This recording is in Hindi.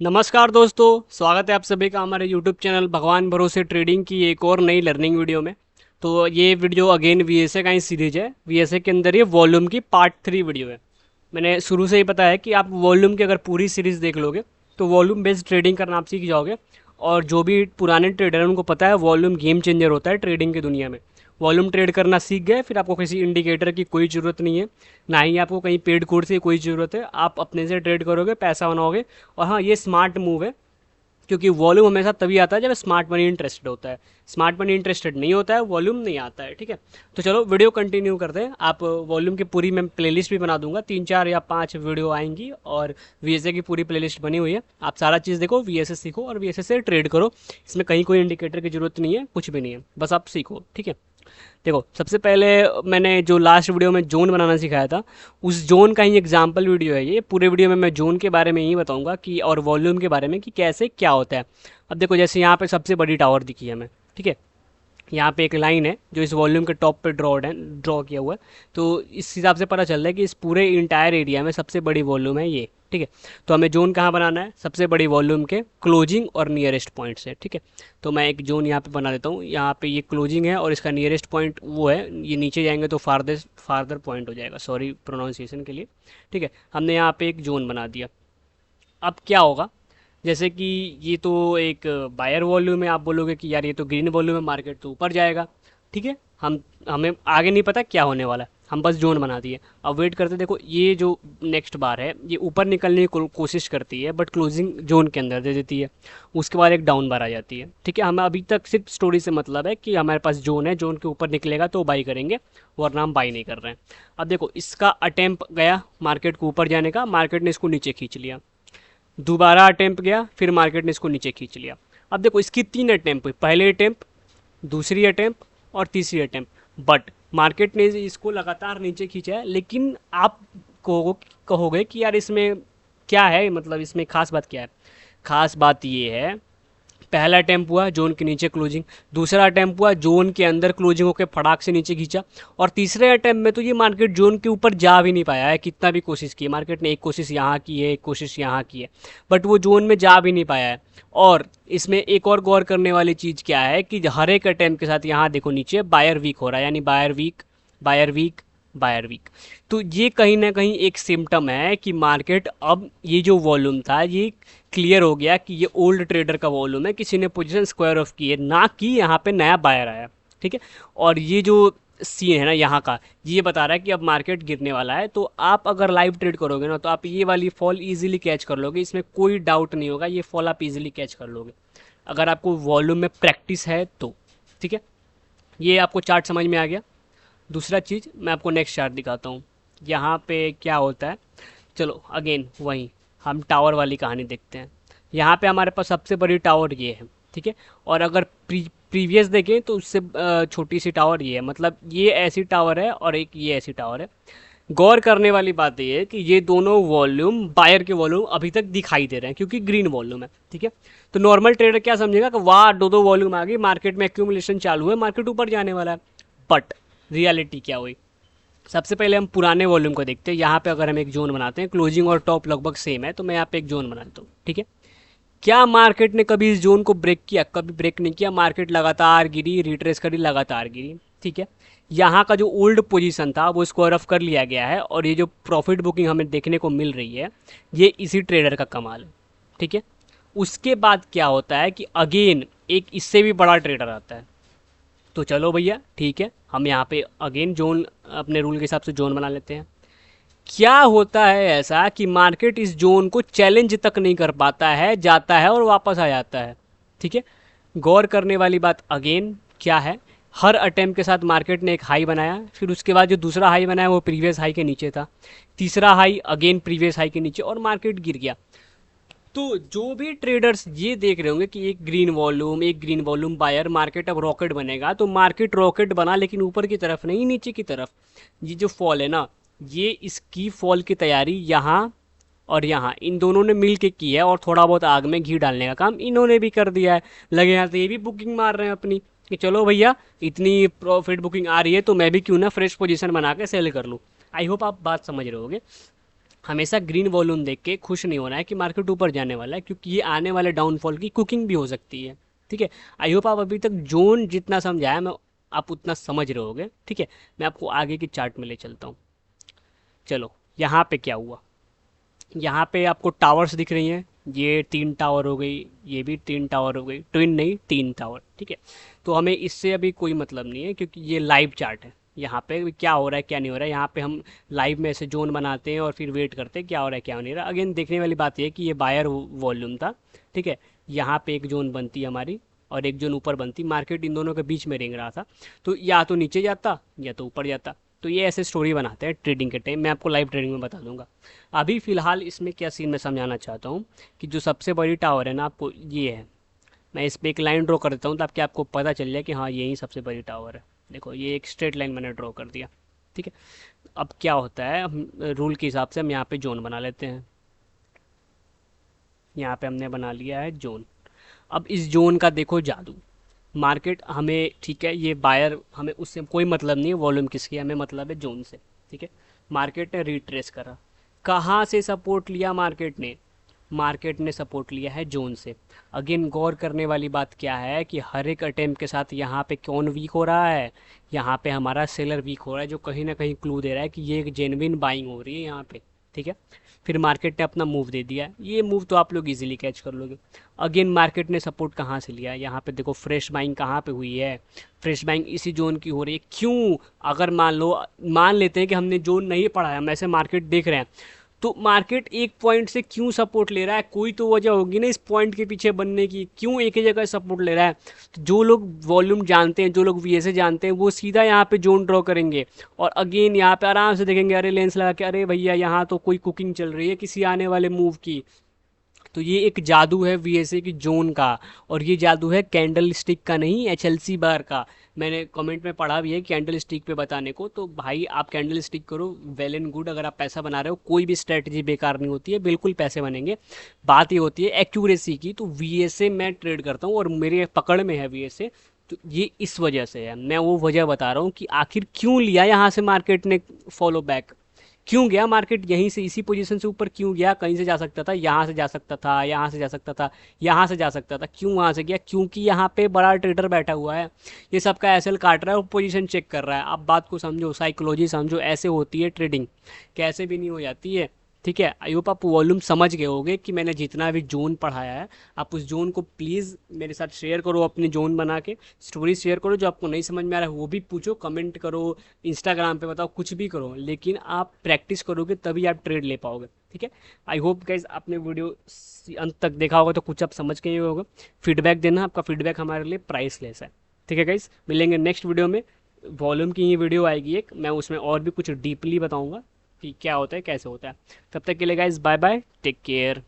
नमस्कार दोस्तों, स्वागत है आप सभी का हमारे यूट्यूब चैनल भगवान भरोसे ट्रेडिंग की एक और नई लर्निंग वीडियो में। तो ये वीडियो अगेन वीएसए का ही सीरीज है। वीएसए के अंदर ये वॉल्यूम की पार्ट 3 वीडियो है। मैंने शुरू से ही बताया है कि आप वॉल्यूम की अगर पूरी सीरीज देख लोगे तो वॉल्यूम बेस्ड ट्रेडिंग करना आप सीख जाओगे। और जो भी पुराने ट्रेडर हैं उनको पता है वॉल्यूम गेम चेंजर होता है ट्रेडिंग की दुनिया में। वॉल्यूम ट्रेड करना सीख गए फिर आपको किसी इंडिकेटर की कोई ज़रूरत नहीं है, ना ही आपको कहीं पेड कोर्स की कोई ज़रूरत है। आप अपने से ट्रेड करोगे, पैसा बनाओगे। और हाँ, ये स्मार्ट मूव है क्योंकि वॉल्यूम हमेशा तभी आता है जब स्मार्ट मनी इंटरेस्टेड होता है। स्मार्ट मनी इंटरेस्टेड नहीं होता है, वॉल्यूम नहीं आता है। ठीक है, तो चलो वीडियो कंटिन्यू करते हैं। आप वॉल्यूम की पूरी मैं प्लेलिस्ट भी बना दूंगा, 3 4 या 5 वीडियो आएंगी और वीएसए की पूरी प्लेलिस्ट बनी हुई है। आप सारा चीज़ देखो, वीएसए सीखो और वीएसए से ट्रेड करो। इसमें कहीं कोई इंडिकेटर की जरूरत नहीं है, कुछ भी नहीं है, बस आप सीखो। ठीक है, देखो सबसे पहले मैंने जो लास्ट वीडियो में जोन बनाना सिखाया था, उस जोन का ही एग्जाम्पल वीडियो है ये। पूरे वीडियो में मैं जोन के बारे में ही बताऊंगा कि और वॉल्यूम के बारे में कि कैसे क्या होता है। अब देखो, जैसे यहाँ पे सबसे बड़ी टावर दिखी है हमें, ठीक है। यहाँ पे एक लाइन है जो इस वॉल्यूम के टॉप पे ड्रॉ किया हुआ है। तो इस हिसाब से पता चल रहा है कि इस पूरे इंटायर एरिया में सबसे बड़ी वॉल्यूम है ये। ठीक है, तो हमें जोन कहाँ बनाना है? सबसे बड़ी वॉल्यूम के क्लोजिंग और नियरेस्ट पॉइंट से। ठीक है, तो मैं एक जोन यहाँ पे बना देता हूँ। यहाँ पे ये क्लोजिंग है और इसका नियरेस्ट पॉइंट वो है, ये नीचे जाएंगे तो फार्दर पॉइंट हो जाएगा, सॉरी प्रोनाउंसिएशन के लिए। ठीक है, हमने यहाँ पे एक जोन बना दिया। अब क्या होगा, जैसे कि ये तो एक बायर वॉल्यूम है, आप बोलोगे कि यार ये तो ग्रीन वॉल्यूम है, मार्केट तो ऊपर जाएगा। ठीक है, हमें आगे नहीं पता क्या होने वाला है, हम बस जोन बना दिए। अब वेट करते, देखो ये जो नेक्स्ट बार है ये ऊपर निकलने की कोशिश करती है बट क्लोजिंग जोन के अंदर दे देती है। उसके बाद एक डाउन बार आ जाती है। ठीक है, हमें अभी तक सिर्फ स्टोरी से मतलब है कि हमारे पास जोन है, जोन के ऊपर निकलेगा तो बाई करेंगे, वरना हम बाई नहीं कर रहे हैं। अब देखो, इसका अटेम्प्ट गया मार्केट को ऊपर जाने का, मार्केट ने इसको नीचे खींच लिया। दोबारा अटेम्प्ट गया, फिर मार्केट ने इसको नीचे खींच लिया। अब देखो, इसकी 3 अटेम्प्ट हुई, पहले अटेम्प्ट, दूसरी अटेम्प्ट और तीसरी अटेम्प्ट। बट मार्केट ने इसको लगातार नीचे खींचा है। लेकिन आप कहोगे कि यार इसमें क्या है, मतलब इसमें खास बात क्या है? खास बात ये है, पहला अटेम्प्ट हुआ जोन के नीचे क्लोजिंग, दूसरा अटेम्प्ट हुआ जोन के अंदर क्लोजिंग होकर फटाक से नीचे खींचा, और तीसरे अटेम्प्ट में तो ये मार्केट जोन के ऊपर जा भी नहीं पाया है। कितना भी कोशिश की मार्केट ने, एक कोशिश यहाँ की है, एक कोशिश यहाँ की है, बट वो जोन में जा भी नहीं पाया है। और इसमें एक और गौर करने वाली चीज़ क्या है कि हर एक अटेम्प्ट के साथ यहाँ देखो नीचे बायर वीक हो रहा है, यानी buyer week, buyer week, buyer week. तो ये कहीं ना कहीं एक सिम्टम है कि मार्केट, अब ये जो वॉल्यूम था ये क्लियर हो गया कि ये ओल्ड ट्रेडर का वॉल्यूम है, किसी ने पोजीशन स्क्वायर ऑफ की है, ना कि यहाँ पे नया बायर आया। ठीक है, और ये जो सीन है ना यहाँ का, ये बता रहा है कि अब मार्केट गिरने वाला है। तो आप अगर लाइव ट्रेड करोगे ना तो आप ये वाली फॉल इजीली कैच कर लोगे, इसमें कोई डाउट नहीं होगा, ये फॉल आप इजीली कैच कर लोगे अगर आपको वॉल्यूम में प्रैक्टिस है तो। ठीक है, ये आपको चार्ट समझ में आ गया। दूसरा चीज़ मैं आपको नेक्स्ट चार्ट दिखाता हूँ, यहाँ पे क्या होता है। चलो अगेन वहीं हम टावर वाली कहानी देखते हैं। यहाँ पे हमारे पास सबसे बड़ी टावर ये है। ठीक है, और अगर प्रीवियस देखें तो उससे छोटी सी टावर ये है, मतलब ये ऐसी टावर है और एक ये ऐसी टावर है। गौर करने वाली बात ये है कि ये दोनों वॉल्यूम बायर के वॉल्यूम अभी तक दिखाई दे रहे हैं क्योंकि ग्रीन वॉल्यूम है। ठीक है, तो नॉर्मल ट्रेडर क्या समझेगा कि वाह, दो वॉल्यूम आ गई, मार्केट में एक्यूमुलेशन चालू है, मार्केट ऊपर जाने वाला है। बट रियलिटी क्या हुई? सबसे पहले हम पुराने वॉल्यूम को देखते हैं। यहाँ पे अगर हम एक जोन बनाते हैं, क्लोजिंग और टॉप लगभग सेम है, तो मैं यहाँ पे एक जोन बनाता हूँ। ठीक है, क्या मार्केट ने कभी इस जोन को ब्रेक किया? कभी ब्रेक नहीं किया। मार्केट लगातार गिरी, रिट्रेस करी, लगातार गिरी। ठीक है, यहाँ का जो ओल्ड पोजीशन था वो स्क्वायर ऑफ कर लिया गया है, और ये जो प्रॉफिट बुकिंग हमें देखने को मिल रही है ये इसी ट्रेडर का कमाल है। ठीक है, उसके बाद क्या होता है कि अगेन एक इससे भी बड़ा ट्रेडर आता है। तो चलो भैया ठीक है, हम यहाँ पे अगेन जोन अपने रूल के हिसाब से जोन बना लेते हैं। क्या होता है ऐसा कि मार्केट इस जोन को चैलेंज तक नहीं कर पाता है, जाता है और वापस आ जाता है। ठीक है, गौर करने वाली बात अगेन क्या है, हर अटेम्प्ट के साथ मार्केट ने एक हाई बनाया, फिर उसके बाद जो दूसरा हाई बनाया वो प्रीवियस हाई के नीचे था, तीसरा हाई अगेन प्रीवियस हाई के नीचे, और मार्केट गिर गया। तो जो भी ट्रेडर्स ये देख रहे होंगे कि एक ग्रीन वॉल्यूम बायर, मार्केट अब रॉकेट बनेगा, तो मार्केट रॉकेट बना लेकिन ऊपर की तरफ नहीं, नीचे की तरफ। ये जो फॉल है ना, ये इसकी फॉल की तैयारी यहाँ और यहाँ इन दोनों ने मिल के की है, और थोड़ा बहुत आग में घी डालने का काम इन्होंने भी कर दिया है। लगे यहाँ से ये भी बुकिंग मार रहे हैं अपनी कि चलो भैया इतनी प्रॉफिट बुकिंग आ रही है तो मैं भी क्यों ना फ्रेश पोजीशन बना के सेल कर लूँ। आई होप आप बात समझ रहे होगे। हमेशा ग्रीन वॉल्यूम देख के खुश नहीं होना है कि मार्केट ऊपर जाने वाला है, क्योंकि ये आने वाले डाउनफॉल की कुकिंग भी हो सकती है। ठीक है, आई होप आप अभी तक जोन जितना समझाया मैं आप उतना समझ रहे होगे। ठीक है, मैं आपको आगे की चार्ट में ले चलता हूँ। चलो, यहाँ पे क्या हुआ, यहाँ पे आपको टावर्स दिख रही हैं, ये 3 टावर हो गई, ये भी 3 टावर हो गई, ट्विन नहीं 3 टावर। ठीक है, तो हमें इससे अभी कोई मतलब नहीं है क्योंकि ये लाइव चार्ट है। यहाँ पे क्या हो रहा है क्या नहीं हो रहा है, यहाँ पे हम लाइव में ऐसे जोन बनाते हैं और फिर वेट करते हैं क्या हो रहा है क्या नहीं हो रहा। अगेन देखने वाली बात यह है कि ये बायर वॉल्यूम था। ठीक है, यहाँ पे एक जोन बनती है हमारी और एक जोन ऊपर बनती, मार्केट इन दोनों के बीच में रेंग रहा था, तो या तो नीचे जाता या तो ऊपर जाता। तो ये ऐसे स्टोरी बनाते हैं ट्रेडिंग के टाइम, मैं आपको लाइव ट्रेडिंग में बता दूंगा। अभी फ़िलहाल इसमें क्या सीन मैं समझाना चाहता हूँ कि जो सबसे बड़ी टावर है ना आपको ये है, मैं इस पर एक लाइन ड्रॉ कर देता हूँ ताकि आपको पता चल जाए कि हाँ यही सबसे बड़ी टावर है। देखो ये एक स्ट्रेट लाइन मैंने ड्रॉ कर दिया। ठीक है, अब क्या होता है, हम रूल के हिसाब से हम यहाँ पे जोन बना लेते हैं। यहाँ पे हमने बना लिया है जोन। अब इस जोन का देखो जादू, मार्केट हमें, ठीक है ये बायर, हमें उससे कोई मतलब नहीं है वॉल्यूम किसकी, हमें मतलब है जोन से। ठीक है, मार्केट ने रिट्रेस करा, कहाँ से सपोर्ट लिया मार्केट ने, मार्केट ने सपोर्ट लिया है जोन से। अगेन गौर करने वाली बात क्या है कि हर एक अटेम्प्ट के साथ यहाँ पे कौन वीक हो रहा है, यहाँ पे हमारा सेलर वीक हो रहा है, जो कहीं ना कहीं क्लू दे रहा है कि ये एक जेन्युइन बाइंग हो रही है यहाँ पे। ठीक है, फिर मार्केट ने अपना मूव दे दिया, ये मूव तो आप लोग इजीली कैच कर लोगे। अगेन मार्केट ने सपोर्ट कहाँ से लिया, यहाँ पे देखो फ्रेश बाइंग कहाँ पे हुई है, फ्रेश बाइंग इसी जोन की हो रही है। क्यों, अगर मान लो, मान लेते हैं कि हमने जोन नहीं पढ़ा है, हम ऐसे मार्केट देख रहे हैं, तो मार्केट एक पॉइंट से क्यों सपोर्ट ले रहा है, कोई तो वजह होगी ना इस पॉइंट के पीछे बनने की, क्यों एक ही जगह सपोर्ट ले रहा है। तो जो लोग वॉल्यूम जानते हैं, जो लोग वीएसए जानते हैं, वो सीधा यहाँ पे जोन ड्रॉ करेंगे और अगेन यहाँ पे आराम से देखेंगे, अरे लेंस लगा के, अरे भैया यहाँ तो कोई कुकिंग चल रही है किसी आने वाले मूव की। तो ये एक जादू है वीएसए की जोन का, और ये जादू है कैंडल स्टिक का नहीं, एचएलसी बार का। मैंने कमेंट में पढ़ा भी है कैंडल स्टिक पे बताने को, तो भाई आप कैंडल स्टिक करो, वेल एंड गुड। अगर आप पैसा बना रहे हो, कोई भी स्ट्रेटजी बेकार नहीं होती है, बिल्कुल पैसे बनेंगे। बात ये होती है एक्यूरेसी की। तो वीएसए मैं ट्रेड करता हूँ और मेरे पकड़ में है वीएसए, तो ये इस वजह से है। मैं वो वजह बता रहा हूँ कि आखिर क्यों लिया यहाँ से मार्केट ने फॉलो बैक, क्यों गया मार्केट यहीं से, इसी पोजीशन से ऊपर क्यों गया, कहीं से जा सकता था, यहाँ से जा सकता था, यहाँ से जा सकता था, यहाँ से जा सकता था, क्यों वहाँ से गया, क्योंकि यहाँ पे बड़ा ट्रेडर बैठा हुआ है, ये सबका एसएल काट रहा है और पोजीशन चेक कर रहा है। आप बात को समझो, साइकोलॉजी समझो, ऐसे होती है ट्रेडिंग, कैसे भी नहीं हो जाती है। ठीक है, आई होप आप वॉल्यूम समझ गए होगे कि मैंने जितना भी जोन पढ़ाया है, आप उस जोन को प्लीज़ मेरे साथ शेयर करो, अपने जोन बना के स्टोरी शेयर करो। जो आपको नहीं समझ में आ रहा है वो भी पूछो, कमेंट करो, इंस्टाग्राम पे बताओ, कुछ भी करो, लेकिन आप प्रैक्टिस करोगे तभी आप ट्रेड ले पाओगे। ठीक है, आई होप गाइज आपने वीडियो अंत तक देखा होगा तो कुछ आप समझ के ही होगा। फीडबैक देना, आपका फीडबैक हमारे लिए प्राइसलेस है। ठीक है गाइज, मिलेंगे नेक्स्ट वीडियो में। वॉल्यूम की ही वीडियो आएगी एक, मैं उसमें और भी कुछ डीपली बताऊँगा कि क्या होता है कैसे होता है। तब तक के लिए guys bye bye, take care.